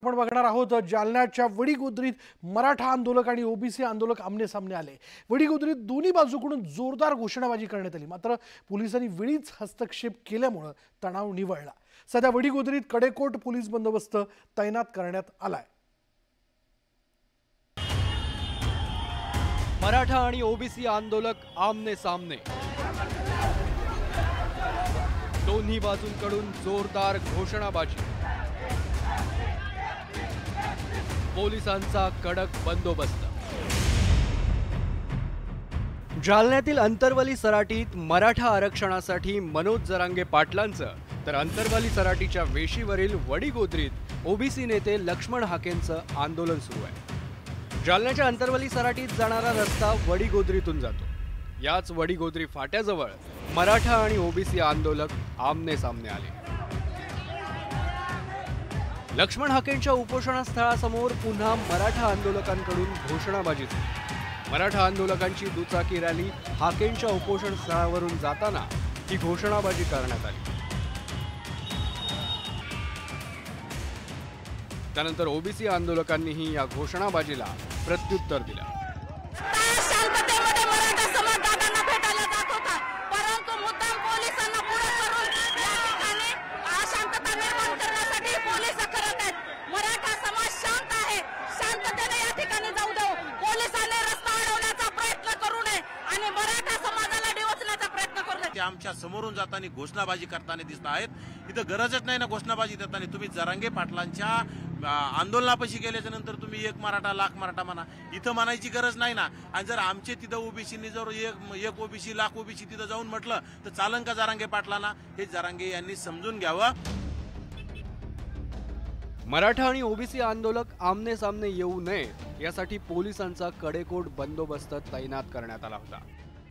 आपण बघणार आहोत जालन्याच्या वडीगोद्रीत मराठा आंदोलक आणि ओबीसी आंदोलक आमने-सामने आले। वडीगोद्रीत दोन्ही बाजूकडून जोरदार घोषणाबाजी करण्यात आली, मात्र पोलिसांनी वेळीच हस्तक्षेप केल्यामुळे तणाव निवळला। सध्या वडीगोद्रीत कडेकोट पोलीस बंदोबस्त तैनात करण्यात आलाय। मराठा आणि ओबीसी आंदोलक आमने-सामने, दोन्ही बाजूंकडून जोरदार घोषणाबाजी, पोलिसांचा कडक बंदोबस्त। जालन्यातील अंतरवली सराटीत मराठा आरक्षणासाठी मनोज जरांगे पाटलांचं तर अंतरवली सराटीच्या वेशीवरील वडीगोद्रीत ओबीसी नेते लक्ष्मण हाकेंचं आंदोलन सुरू आहे। जालन्याच्या अंतरवली सराटीत जाणारा रस्ता वडीगोद्रीतून जातो। याच वडीगोद्री फाट्याजवळ मराठा आणि ओबीसी आंदोलक आमने-सामने आले। लक्ष्मण हाकेंच्या उपोषणस्थळासमोर पुन्हा मराठा आंदोलकांकडून घोषणाबाजी झाली। मराठा आंदोलकांची दुचाकी रॅली हाकेंच्या उपोषण स्थळावरून जाताना ही घोषणाबाजी करण्यात आली। त्यानंतर ओबीसी आंदोलकांनीही या घोषणाबाजीला प्रत्युत्तर दिलं। आमच्या समोरून जाताना घोषणाबाजी करताना दिसत आहेत। इथं गरजच नाही ना घोषणाबाजी देताना। तुम्ही जरांगे पाटलांच्या आंदोलनापाशी गेल्याच्या नंतर तुम्ही एक मराठा लाख मराठा म्हणा, इथं म्हणायची गरज नाही ना। आणि जर आमचे तिथं ओबीसीनी जर एक ओबीसी लाख ओबीसी तिथं जाऊन म्हटलं तर चालन का जरांगे पाटलांना? हे जरांगे यांनी समजून घ्यावं। मराठा आणि ओबीसी आंदोलक आमने-सामने येऊ नये यासाठी पोलिसांचा कडेकोट बंदोबस्त तैनात करण्यात आला होता।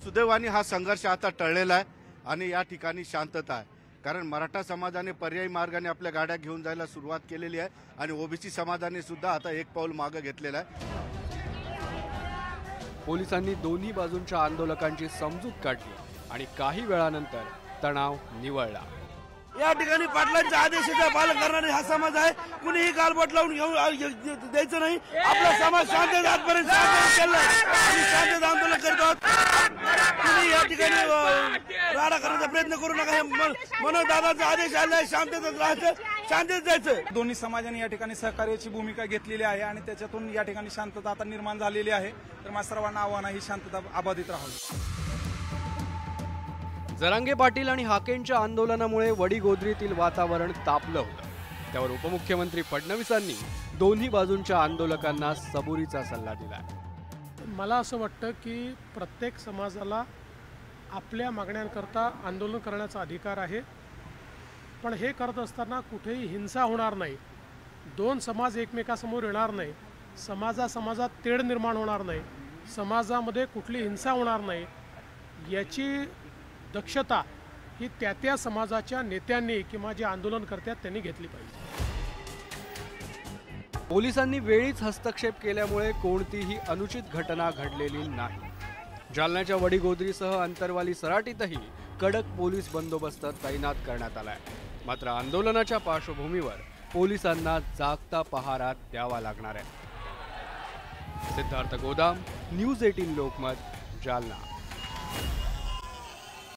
सुदैवाने हा संघर्ष आता टळलेला आहे आणि या ठिकाणी शांतता आहे, कारण मराठा समाजाने पर्यायी मार्गाने आपल्या गाड्या घेऊन जायला सुरुवात केलेली आहे आणि ओबीसी समाजाने सुद्धा आता एक पाऊल मागे घेतलेलं आहे। पोलिसांनी दोन्ही बाजूंच्या आंदोलकांची समजूत काढली आणि काही वेळानंतर तणाव निवळला। या ठिकाणी पाटलांच्या आदेशाचे पालन करणारे हा समाज आहे। कुणीही गालबोट लावून द्यायचं नाही। आपला समाज शांततेत आजपर्यंत शांततेत आंदोलन करतो। कुणी या ठिकाणी राडा करण्याचा प्रयत्न करू नका। मनोज दादाचा आदेश आलाय, शांततेत राहायचं, शांततेत जायचं। दोन्ही समाजाने या ठिकाणी सहकार्याची भूमिका घेतलेली आहे आणि त्याच्यातून या ठिकाणी शांतता आता निर्माण झालेली आहे। तर माझ्या सर्वांना आव्हान आहे, ही शांतता अबाधित राहावी। जरांगे पाटील आणि हाकेंच्या आंदोलनामुळे वडीगोद्रीतील वातावरण तापलं होतं। त्यावर उपमुख्यमंत्री फडणवीसांनी दोन्ही बाजूंच्या आंदोलकांना सबुरीचा सल्ला दिला। मला असं वाटतं की प्रत्येक समाजाला आपल्या मागण्यांकरता आंदोलन करण्याचा अधिकार आहे, पण हे करत असताना कुठेही हिंसा होणार नाही, दोन समाज एकमेकासमोर येणार नाही, समाजात तेढ निर्माण होणार नाही, समाजामध्ये कुठली हिंसा होणार नाही, याची दक्षता ही त्या समाजाच्या नेत्यांनी किंवा जे आंदोलन करतात त्यांनी घेतली पाहिजे। पोलिसांनी वेळीच हस्तक्षेप केल्यामुळे कोणतीही अनुचित घटना घडलेली नाही। जालन्याच्या वडीगोद्रीसह अंतरवाली सराटीतही कडक पोलीस बंदोबस्त तैनात करण्यात आलाय। मात्र आंदोलनाच्या पार्श्वभूमीवर पोलिसांना जागता पहारा द्यावा लागणार आहे। सिद्धार्थ गोदाम, न्यूज 18 लोकमत, जालना।